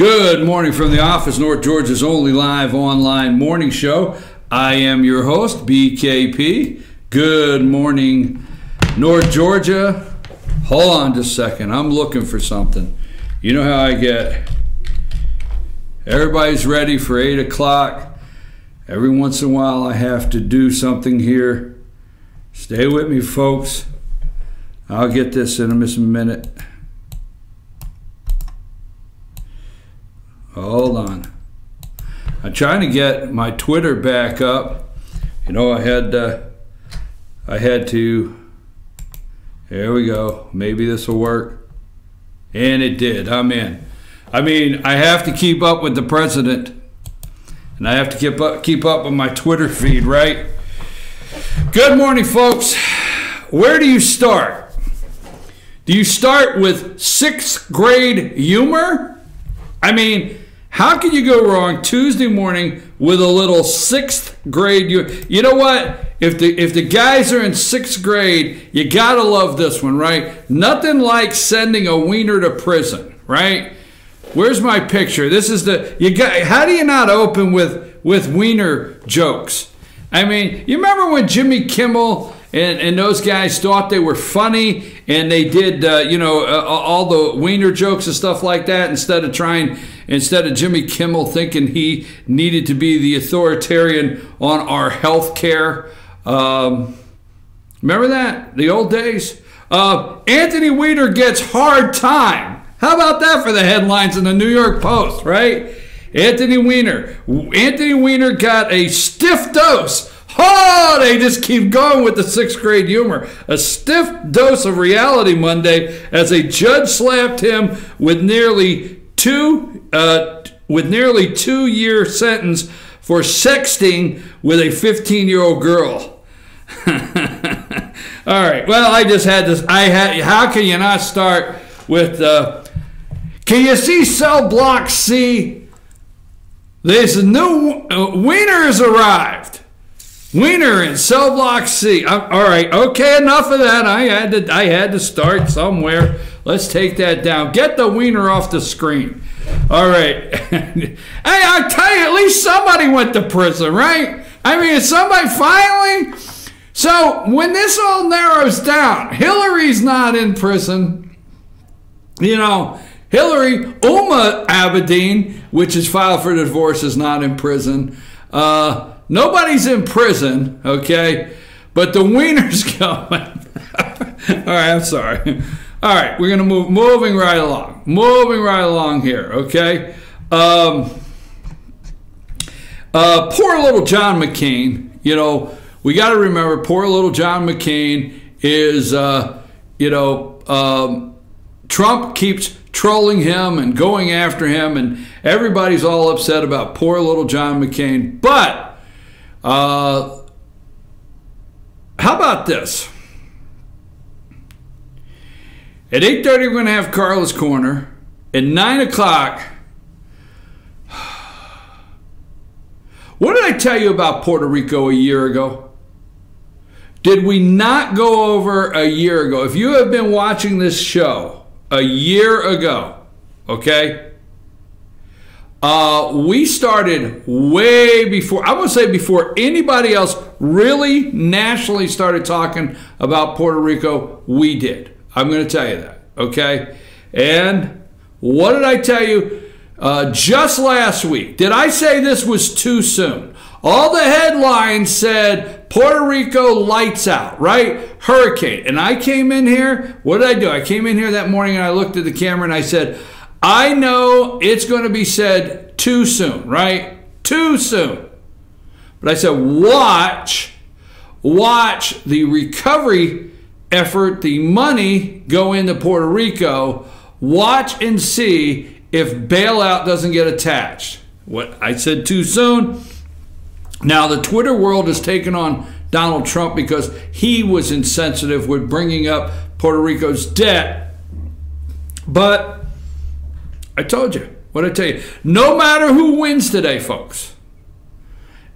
Good morning from the office, North Georgia's only live online morning show. I am your host, BKP. Good morning, North Georgia. Hold on just a second. I'm looking for something. You know how I get. Everybody's ready for 8 o'clock. Every once in a while, I have to do something here. Stay with me, folks. I'll get this in a minute. Hold on. I'm trying to get my Twitter back up. You know, I had to. There we go. Maybe this will work. And it did. I'm in. I mean, I have to keep up with the president. And I have to keep up with my Twitter feed, right? Good morning, folks. Where do you start? Do you start with 6th grade humor? I mean, how can you go wrong Tuesday morning with a little 6th grade? You know what? If the guys are in 6th grade, you gotta love this one, right? Nothing like sending a wiener to prison, right? Where's my picture? This is how do you not open with wiener jokes? I mean, you remember when Jimmy Kimmel and those guys thought they were funny and they did, all the wiener jokes and stuff like that instead of Jimmy Kimmel thinking he needed to be the authoritarian on our health care. Remember that? The old days? Anthony Weiner gets hard time. How about that for the headlines in the New York Post, right? Anthony Weiner got a stiff dose. Oh, they just keep going with the 6th grade humor. A stiff dose of reality Monday as a judge slapped him with nearly 2-year sentence for sexting with a 15-year-old girl. All right. Well, I just had this. How can you not start with? Can you see cell block C? This new Wiener has arrived. Wiener in cell block C. All right, okay, enough of that. I had to start somewhere. Let's take that down. Get the Wiener off the screen. All right. Hey, I tell you, at least somebody went to prison, right? I mean, somebody finally. So when this all narrows down, Hillary's not in prison. You know, Uma Abedin, which is filed for divorce, is not in prison. Nobody's in prison, okay? But the Wiener's going. All right, I'm sorry. All right, we're going to moving right along. Moving right along here, okay? Poor little John McCain, you know, we got to remember poor little John McCain is, Trump keeps trolling him and going after him, and everybody's all upset about poor little John McCain. But how about this? At 8:30, we're going to have Carla's Corner. At 9 o'clock, what did I tell you about Puerto Rico a year ago? Did we not go over a year ago? If you have been watching this show a year ago, okay? We started way before, I would say before anybody else really nationally started talking about Puerto Rico, we did. I'm going to tell you that, okay? And what did I tell you just last week? Did I say this was too soon? All the headlines said Puerto Rico lights out, right? Hurricane. And I came in here, what did I do? I came in here that morning and I looked at the camera and I said, I know it's going to be said too soon, right? Too soon. But I said, watch the recovery effort, the money go into Puerto Rico. Watch and see if bailout doesn't get attached. What I said too soon. Now the Twitter world has taken on Donald Trump because he was insensitive with bringing up Puerto Rico's debt. But I told you, what did I tell you? No matter who wins today, folks,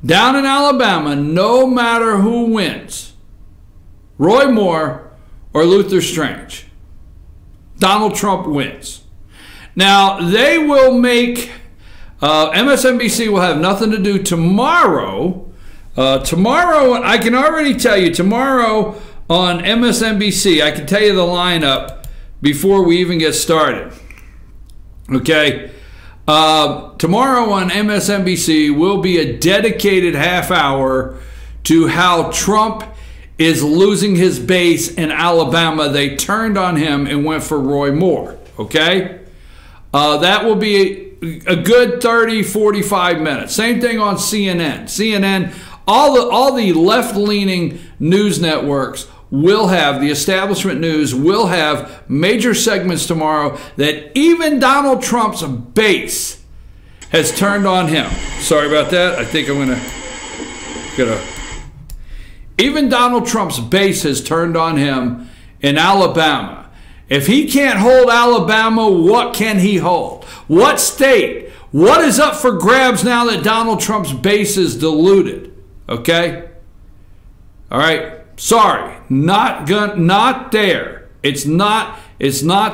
down in Alabama, no matter who wins, Roy Moore or Luther Strange, Donald Trump wins. Now, they will make, MSNBC will have nothing to do tomorrow. Tomorrow, I can already tell you, tomorrow on MSNBC, I can tell you the lineup before we even get started. Okay? Tomorrow on MSNBC will be a dedicated half hour to how Trump is losing his base in Alabama. They turned on him and went for Roy Moore. Okay? That will be a good 30, 45 minutes. Same thing on CNN. CNN, all the left-leaning news networks will have, the establishment news will have major segments tomorrow that even Donald Trump's base has turned on him. Sorry about that. I think I'm gonna even Donald Trump's base has turned on him in Alabama. If he can't hold Alabama, what can he hold? What state? What is up for grabs now that Donald Trump's base is diluted? Okay? All right. Sorry, not there. It's not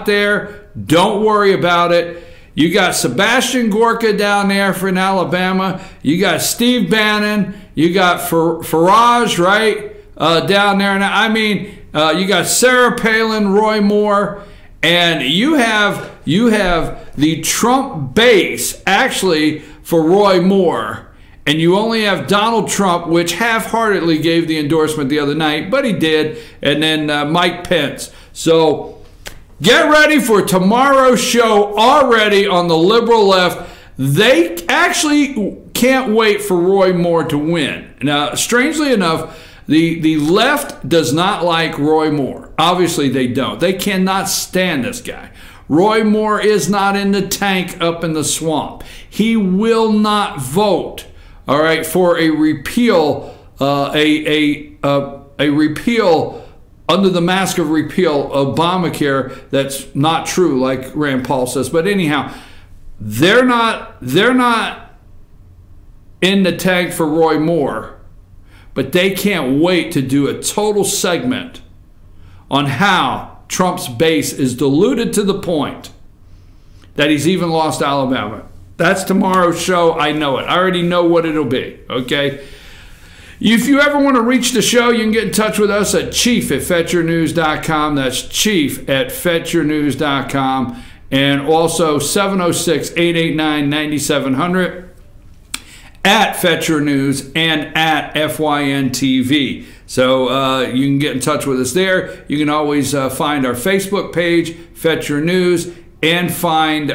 there. Don't worry about it. You got Sebastian Gorka down there in Alabama. You got Steve Bannon. You got Farage, right, down there. And I mean, you got Sarah Palin, Roy Moore, and you have the Trump base actually for Roy Moore. And you only have Donald Trump, which half-heartedly gave the endorsement the other night, but he did, and then Mike Pence. So get ready for tomorrow's show already on the liberal left. They actually can't wait for Roy Moore to win. Now, strangely enough, the left does not like Roy Moore. Obviously, they don't. They cannot stand this guy. Roy Moore is not in the tank up in the swamp. He will not vote. All right, for a repeal, a repeal under the mask of repeal, Obamacare. That's not true, like Rand Paul says. But anyhow, they're not in the tank for Roy Moore, but they can't wait to do a total segment on how Trump's base is diluted to the point that he's even lost Alabama. That's tomorrow's show. I know it. I already know what it'll be, okay? If you ever want to reach the show, you can get in touch with us at chief@FetchYourNews.com. That's chief@FetchYourNews.com. And also 706-889-9700 at FetchYourNews and at FYNTV. So you can get in touch with us there. You can always find our Facebook page, Fetch Your News, and find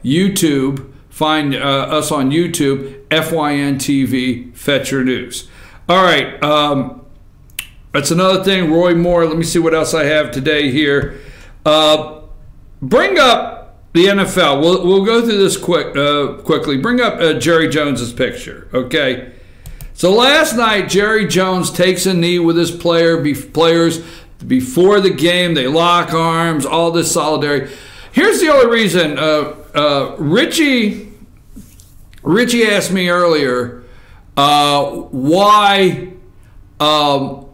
YouTube. Find us on YouTube, FYNTV, Fetch Your News. All right, that's another thing. Roy Moore, let me see what else I have today here. Bring up the NFL. We'll go through this quickly. Bring up Jerry Jones's picture, okay? So last night, Jerry Jones takes a knee with his players before the game. They lock arms, all this solidarity. Here's the only reason. Richie asked me earlier why the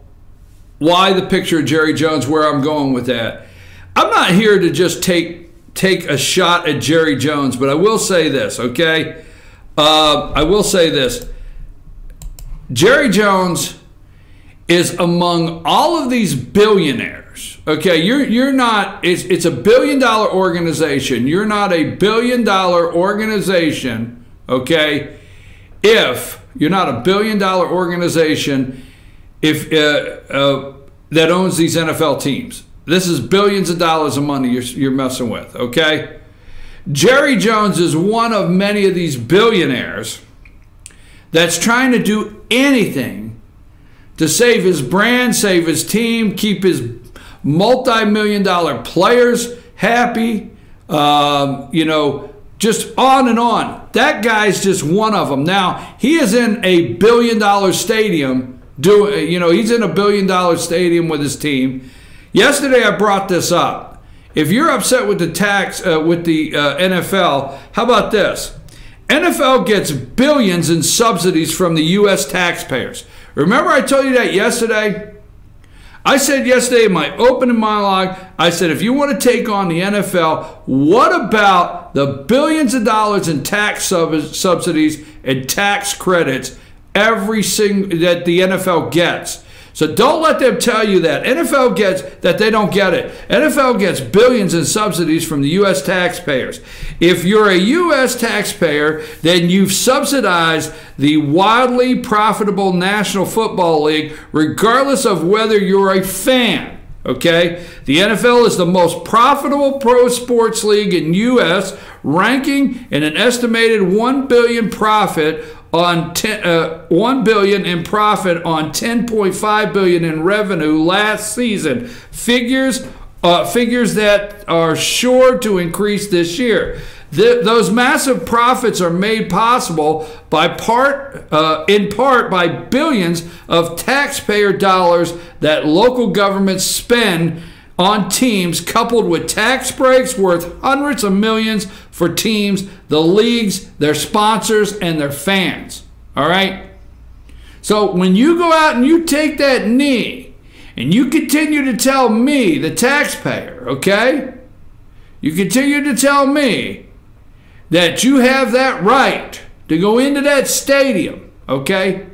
picture of Jerry Jones, where I'm going with that. I'm not here to just take a shot at Jerry Jones, but I will say this, okay? I will say this. Jerry Jones is among all of these billionaires. Okay, you're not. It's a $1 billion organization. You're not a $1 billion organization. Okay, if you're not a $1 billion organization, if that owns these NFL teams, this is billions of dollars of money you're messing with. Okay, Jerry Jones is one of many of these billionaires that's trying to do anything to save his brand, save his team, keep his multi-million-dollar players happy, you know, just on and on. That guy's just one of them. Now, he is in a $1 billion stadium, he's in a $1 billion stadium with his team. Yesterday, I brought this up. If you're upset with the NFL, how about this? NFL gets billions in subsidies from the U.S. taxpayers. Remember I told you that yesterday? I said yesterday in my opening monologue, I said, if you want to take on the NFL, what about the billions of dollars in tax subsidies and tax credits that the NFL gets? So don't let them tell you that NFL gets that they don't get it. NFL gets billions in subsidies from the U.S. taxpayers. If you're a U.S. taxpayer, then you've subsidized the wildly profitable National Football League, regardless of whether you're a fan. Okay? The NFL is the most profitable pro sports league in U.S., ranking in an estimated $1 billion profit on $1 billion in profit on $10.5 billion in revenue last season. Figures that are sure to increase this year. Those massive profits are made possible in part by billions of taxpayer dollars that local governments spend on teams, coupled with tax breaks worth hundreds of millions for teams, the leagues, their sponsors, and their fans. All right? So when you go out and you take that knee and you continue to tell me, the taxpayer, okay? You continue to tell me that you have that right to go into that stadium, okay?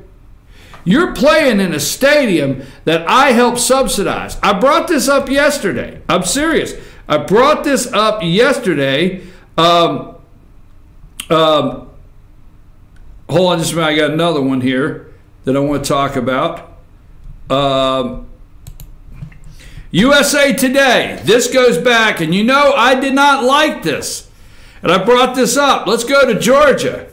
You're playing in a stadium that I helped subsidize. I brought this up yesterday. I'm serious. I brought this up yesterday. Hold on just a minute. I got another one here that I want to talk about. USA Today. This goes back, and you know I did not like this. And I brought this up. Let's go to Georgia.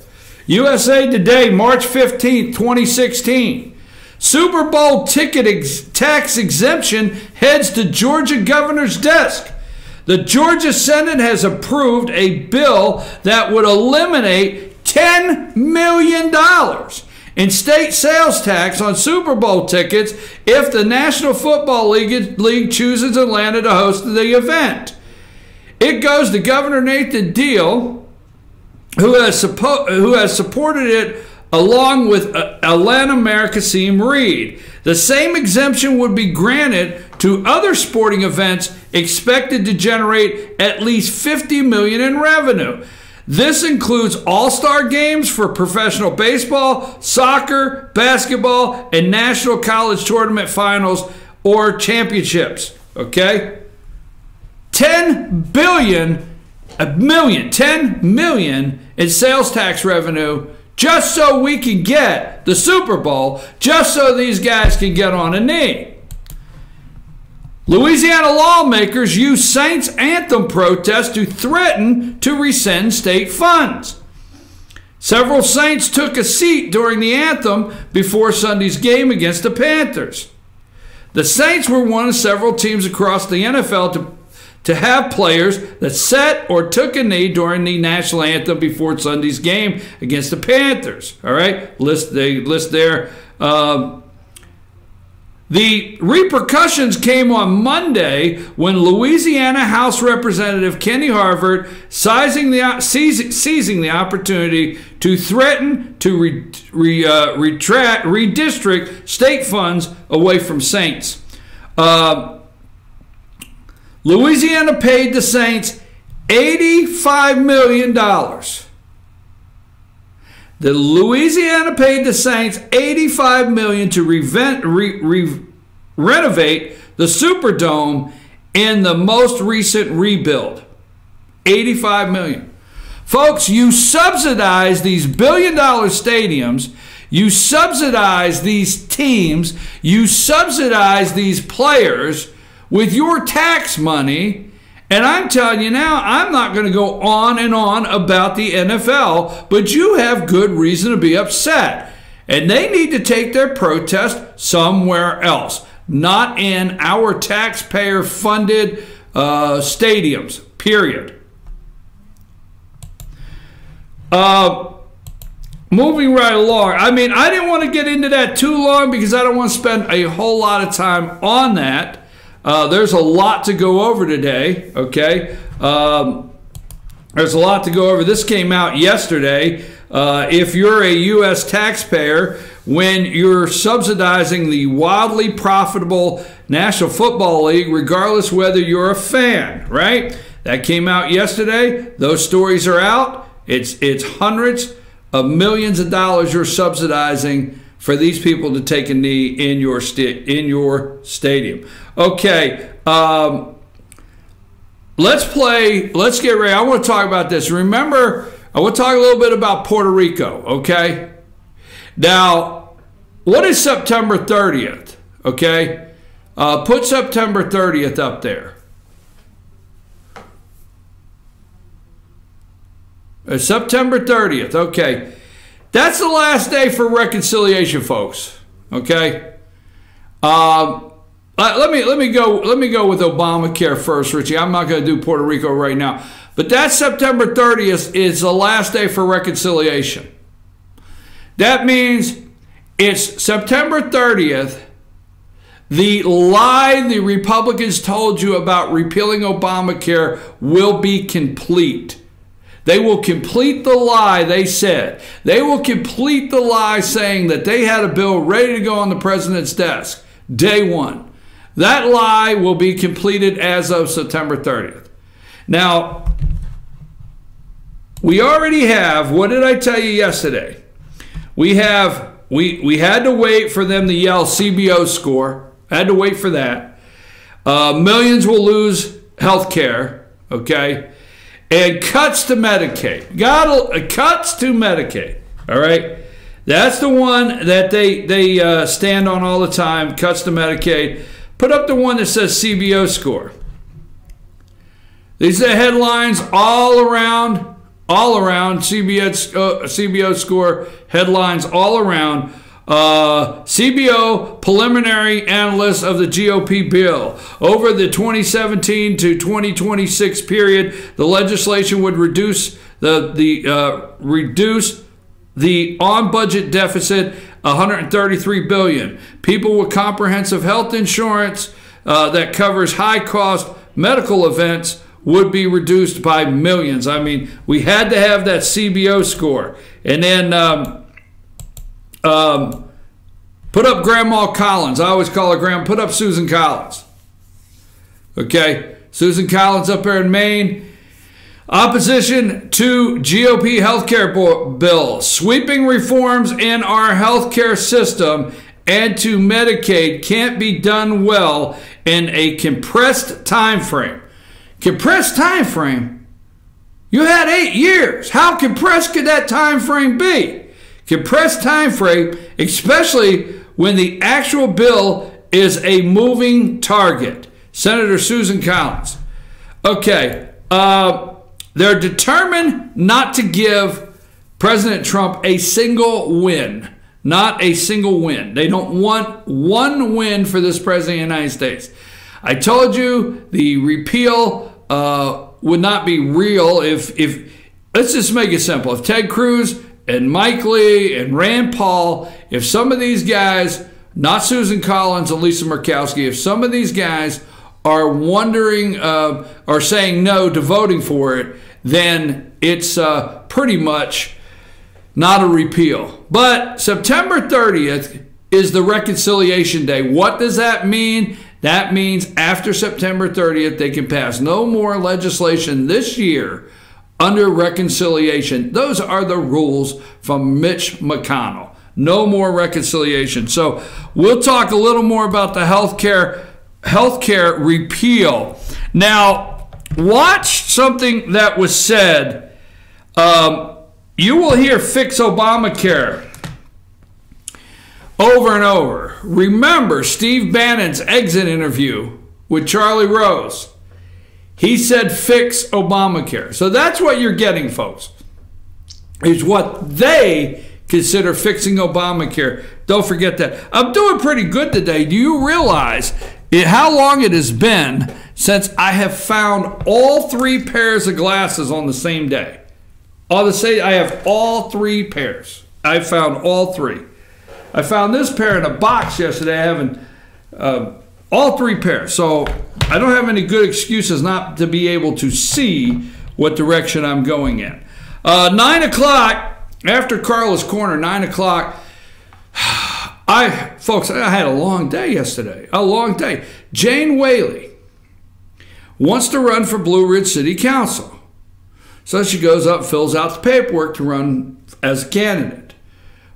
USA Today, March 15th, 2016. Super Bowl ticket tax exemption heads to Georgia governor's desk. The Georgia Senate has approved a bill that would eliminate $10 million in state sales tax on Super Bowl tickets if the National Football League chooses Atlanta to host the event. It goes to Governor Nathan Deal, who has supported it along with Atlanta Mayor Kasim Reed. The same exemption would be granted to other sporting events expected to generate at least $50 million in revenue. This includes all-star games for professional baseball, soccer, basketball, and national college tournament finals or championships. Okay? $10 million in sales tax revenue just so we can get the Super Bowl, just so these guys can get on a knee. Louisiana lawmakers use Saints anthem protests to threaten to rescind state funds. Several Saints took a seat during the anthem before Sunday's game against the Panthers. The Saints were one of several teams across the NFL to have players that sat or took a knee during the national anthem before Sunday's game against the Panthers. All right, they list there. The repercussions came on Monday when Louisiana House Representative Kenny Harvard seizing the opportunity to threaten to redistrict state funds away from Saints. Louisiana paid the Saints $85 million. The Louisiana paid the Saints $85 million to renovate the Superdome in the most recent rebuild. $85 million. Folks, you subsidize these billion-dollar stadiums. You subsidize these teams. You subsidize these players with your tax money, and I'm telling you now, I'm not going to go on and on about the NFL, but you have good reason to be upset. And they need to take their protest somewhere else, not in our taxpayer-funded stadiums, period. Moving right along. I mean, I didn't want to get into that too long because I don't want to spend a whole lot of time on that. There's a lot to go over today, okay? There's a lot to go over. This came out yesterday. if you're a U.S. taxpayer, when you're subsidizing the wildly profitable National Football League, regardless whether you're a fan, right? That came out yesterday. Those stories are out. It's hundreds of millions of dollars you're subsidizing for these people to take a knee in your stadium. Okay, let's get ready. I want to talk about this. Remember, I want to talk a little bit about Puerto Rico, okay? Now, what is September 30th, okay? Put September 30th up there. September 30th, okay. That's the last day for reconciliation, folks, okay? Let me go with Obamacare first, Richie. I'm not going to do Puerto Rico right now. But that September 30th is the last day for reconciliation. That means it's September 30th. The lie the Republicans told you about repealing Obamacare will be complete. They will complete the lie they said. They will complete the lie saying that they had a bill ready to go on the president's desk day one. That lie will be completed as of September 30th. Now, we already have, what did I tell you yesterday? We had to wait for them to yell CBO score. Had to wait for that. Millions will lose health care, okay? And cuts to Medicaid. Cuts to Medicaid, all right? That's the one that they stand on all the time, cuts to Medicaid. Put up the one that says CBO score. These are headlines all around CBO score headlines all around. CBO preliminary analyst of the GOP bill. Over the 2017 to 2026 period, the legislation would reduce the on-budget deficit $133 billion. People with comprehensive health insurance that covers high-cost medical events would be reduced by millions. I mean, we had to have that CBO score. And then put up Grandma Collins. I always call her Grandma. Put up Susan Collins. Okay? Susan Collins up there in Maine. Opposition to GOP healthcare bill. Sweeping reforms in our healthcare system and to Medicaid can't be done well in a compressed time frame. Compressed time frame? You had 8 years. How compressed could that time frame be? Compressed time frame, especially when the actual bill is a moving target. Senator Susan Collins. Okay, they're determined not to give President Trump a single win. Not a single win. They don't want one win for this president of the United States. I told you the repeal would not be real if let's just make it simple. If Ted Cruz and Mike Lee and Rand Paul, if some of these guys, not Susan Collins and Lisa Murkowski, if some of these guys are wondering or saying no to voting for it, then it's pretty much not a repeal. But September 30th is the reconciliation day. What does that mean? That means after September 30th, they can pass no more legislation this year under reconciliation. Those are the rules from Mitch McConnell. No more reconciliation. So we'll talk a little more about the healthcare repeal. Now, watch something that was said. You will hear fix Obamacare over and over. Remember Steve Bannon's exit interview with Charlie Rose. He said fix Obamacare. So that's what you're getting, folks, is what they consider fixing Obamacare. Don't forget that. I'm doing pretty good today. Do you realize how long it has been since I have found all 3 pairs of glasses on the same day? I have all 3 pairs. I found all 3. I found this pair in a box yesterday. I haven't all 3 pairs. So I don't have any good excuses not to be able to see what direction I'm going in. 9 o'clock, after Carla's Corner, 9 o'clock, folks, I had a long day yesterday, a long day. Jane Whaley wants to run for Blue Ridge City Council. So she goes up, fills out the paperwork to run as a candidate.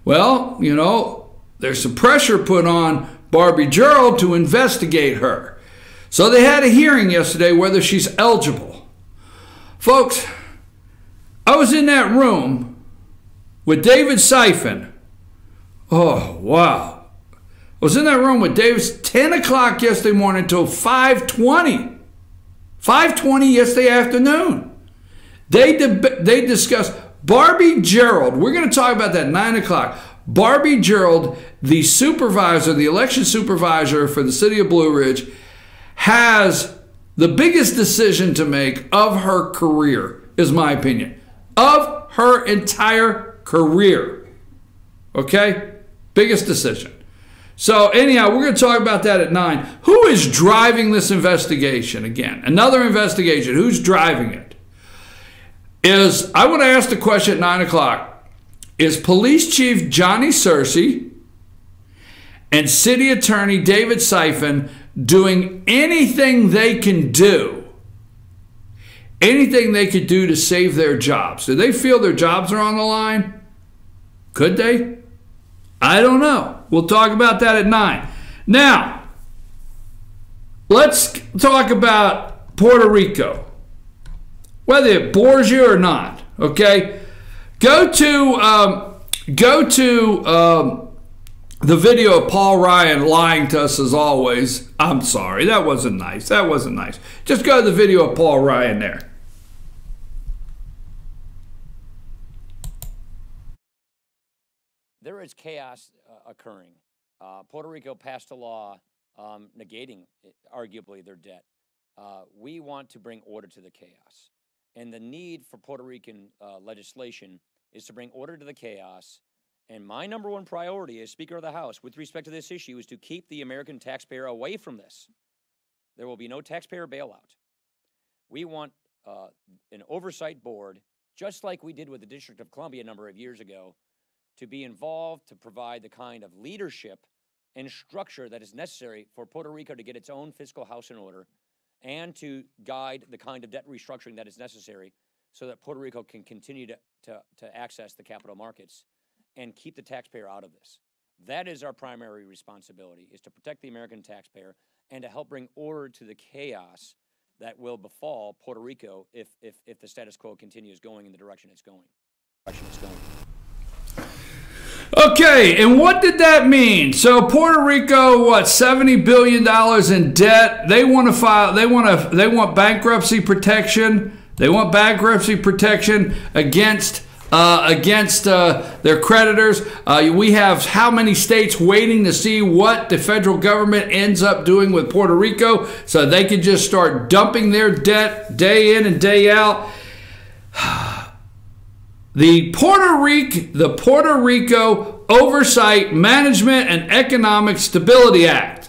Well, you know, there's some pressure put on Barbie Gerald to investigate her. So they had a hearing yesterday whether she's eligible. Folks, I was in that room with David Siphon. Oh, wow. I was in that room with David 10 o'clock yesterday morning until 5:20. 5:20 yesterday afternoon. They discussed Barbie Gerald. We're going to talk about that 9 o'clock. Barbie Gerald, the supervisor, the election supervisor for the city of Blue Ridge, has the biggest decision to make of her career, is my opinion. Of her entire career. Okay? Biggest decision. So anyhow, we're going to talk about that at 9. Who is driving this investigation again? Another investigation. Who's driving it? I want to ask the question at 9 o'clock. Is Police Chief Johnny Searcy and City Attorney David Siphon doing anything they can do? Anything they could do to save their jobs? Do they feel their jobs are on the line? Could they? I don't know. We'll talk about that at 9. Now, let's talk about Puerto Rico. Whether it bores you or not, okay? Go to the video of Paul Ryan lying to us as always. I'm sorry, that wasn't nice. That wasn't nice. Just go to the video of Paul Ryan there. There is chaos occurring. Puerto Rico passed a law negating, arguably, their debt. We want to bring order to the chaos. And the need for Puerto Rican legislation is to bring order to the chaos. And my number one priority as Speaker of the House with respect to this issue is to keep the American taxpayer away from this. There will be no taxpayer bailout. We want an oversight board, just like we did with the District of Columbia a number of years ago, to be involved to provide the kind of leadership and structure that is necessary for Puerto Rico to get its own fiscal house in order and to guide the kind of debt restructuring that is necessary so that Puerto Rico can continue to access the capital markets and keep the taxpayer out of this. That is our primary responsibility, is to protect the American taxpayer and to help bring order to the chaos that will befall Puerto Rico if the status quo continues going in the direction it's going. Okay, and what did that mean? So Puerto Rico, what, $70 billion in debt? They want to file. They want bankruptcy protection. They want bankruptcy protection against their creditors. We have how many states waiting to see what the federal government ends up doing with Puerto Rico, so they can just start dumping their debt day in and day out. The Puerto Rico Oversight, Management, and Economic Stability Act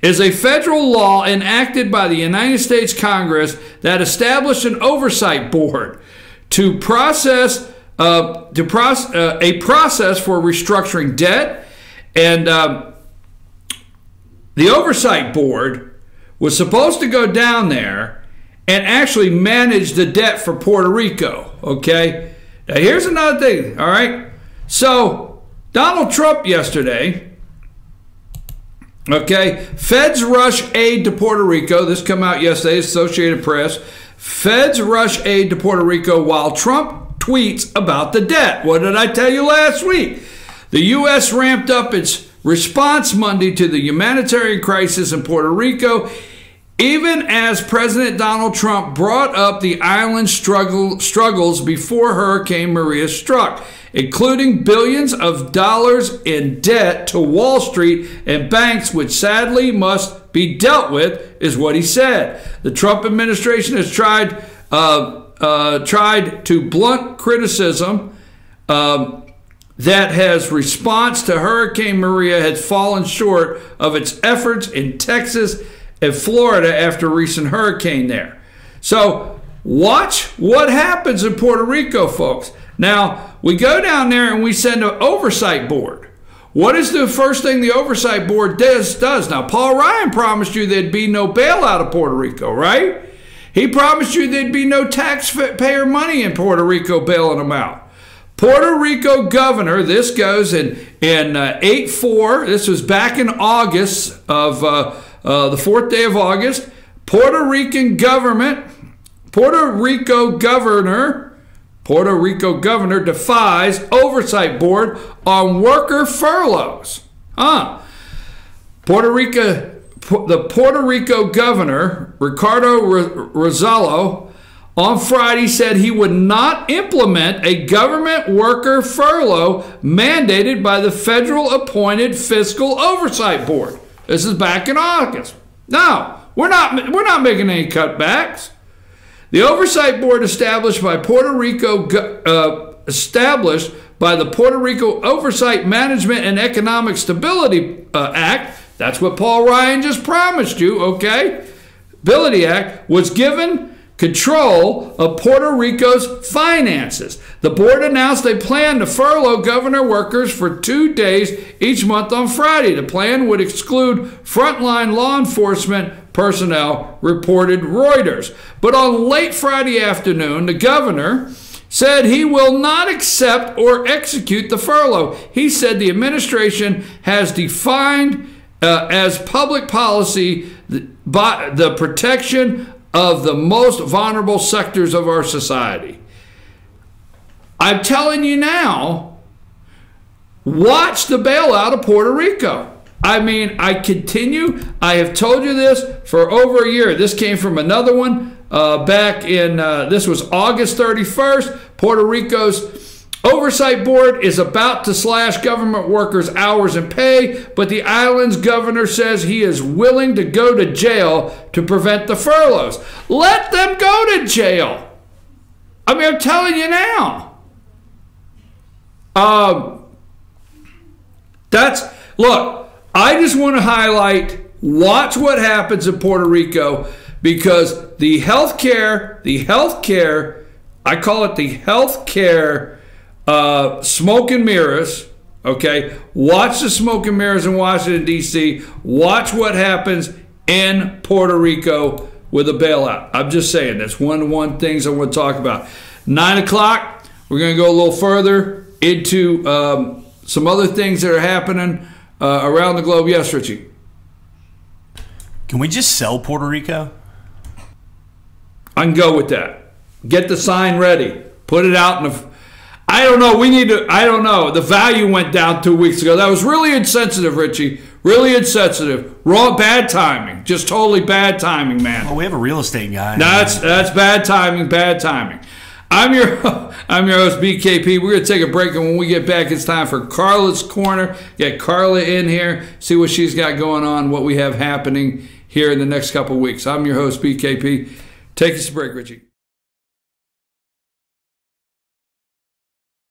is a federal law enacted by the United States Congress that established an oversight board to process a process for restructuring debt. And the oversight board was supposed to go down there and actually manage the debt for Puerto Rico, okay? Now, here's another thing, all right? So, Donald Trump yesterday, okay, feds rush aid to Puerto Rico. This came out yesterday, Associated Press. Feds rush aid to Puerto Rico while Trump tweets about the debt. What did I tell you last week? The U.S. ramped up its response Monday to the humanitarian crisis in Puerto Rico, even as President Donald Trump brought up the island's struggles before Hurricane Maria struck, including billions of dollars in debt to Wall Street and banks, which sadly must be dealt with, is what he said. The Trump administration has tried to blunt criticism that has response to Hurricane Maria has fallen short of its efforts in Texas and Florida after a recent hurricane there. So watch what happens in Puerto Rico, folks. Now, we go down there and we send an oversight board. What is the first thing the oversight board does? Now, Paul Ryan promised you there'd be no bailout of Puerto Rico, right? He promised you there'd be no taxpayer money in Puerto Rico bailing them out. Puerto Rico governor, this goes in 8/4, this was back in August of the 4th day of August, Puerto Rico governor defies oversight board on worker furloughs. The Puerto Rico governor, Ricardo Rosello, on Friday said he would not implement a government worker furlough mandated by the federal appointed fiscal oversight board. This is back in August. No, we're not making any cutbacks. The oversight board established by the Puerto Rico Oversight Management and Economic Stability Act, that's what Paul Ryan just promised you, okay? Stability Act was given control of Puerto Rico's finances. The board announced they plan to furlough governor workers for 2 days each month on Friday. The plan would exclude frontline law enforcement personnel, reported Reuters. But on late Friday afternoon, the governor said he will not accept or execute the furlough. He said the administration has defined as public policy the protection of the most vulnerable sectors of our society. I'm telling you now, watch the bailout of Puerto Rico. I mean, I have told you this for over a year. This came from another one back in, this was August 31st. Puerto Rico's Oversight Board is about to slash government workers' hours and pay, but the island's governor says he is willing to go to jail to prevent the furloughs. Let them go to jail. I mean, I'm telling you now. Look, I just want to highlight, watch what happens in Puerto Rico, because the healthcare, I call it the healthcare smoke and mirrors, okay? Watch the smoke and mirrors in Washington, D.C. Watch what happens in Puerto Rico with a bailout. I'm just saying, that's one things I want to talk about. 9 o'clock, we're going to go a little further into some other things that are happening around the globe. Yes, Richie? Can we just sell Puerto Rico? I can go with that. Get the sign ready. Put it out in the... I don't know. I don't know. The value went down 2 weeks ago. That was really insensitive, Richie. Really insensitive. Wrong, bad timing. Just totally bad timing, man. Well, we have a real estate guy. No, that's bad timing, bad timing. I'm your host, BKP. We're going to take a break, and when we get back, it's time for Carla's Corner. Get Carla in here, see what she's got going on, what we have happening here in the next couple of weeks. I'm your host, BKP. Take us a break, Richie.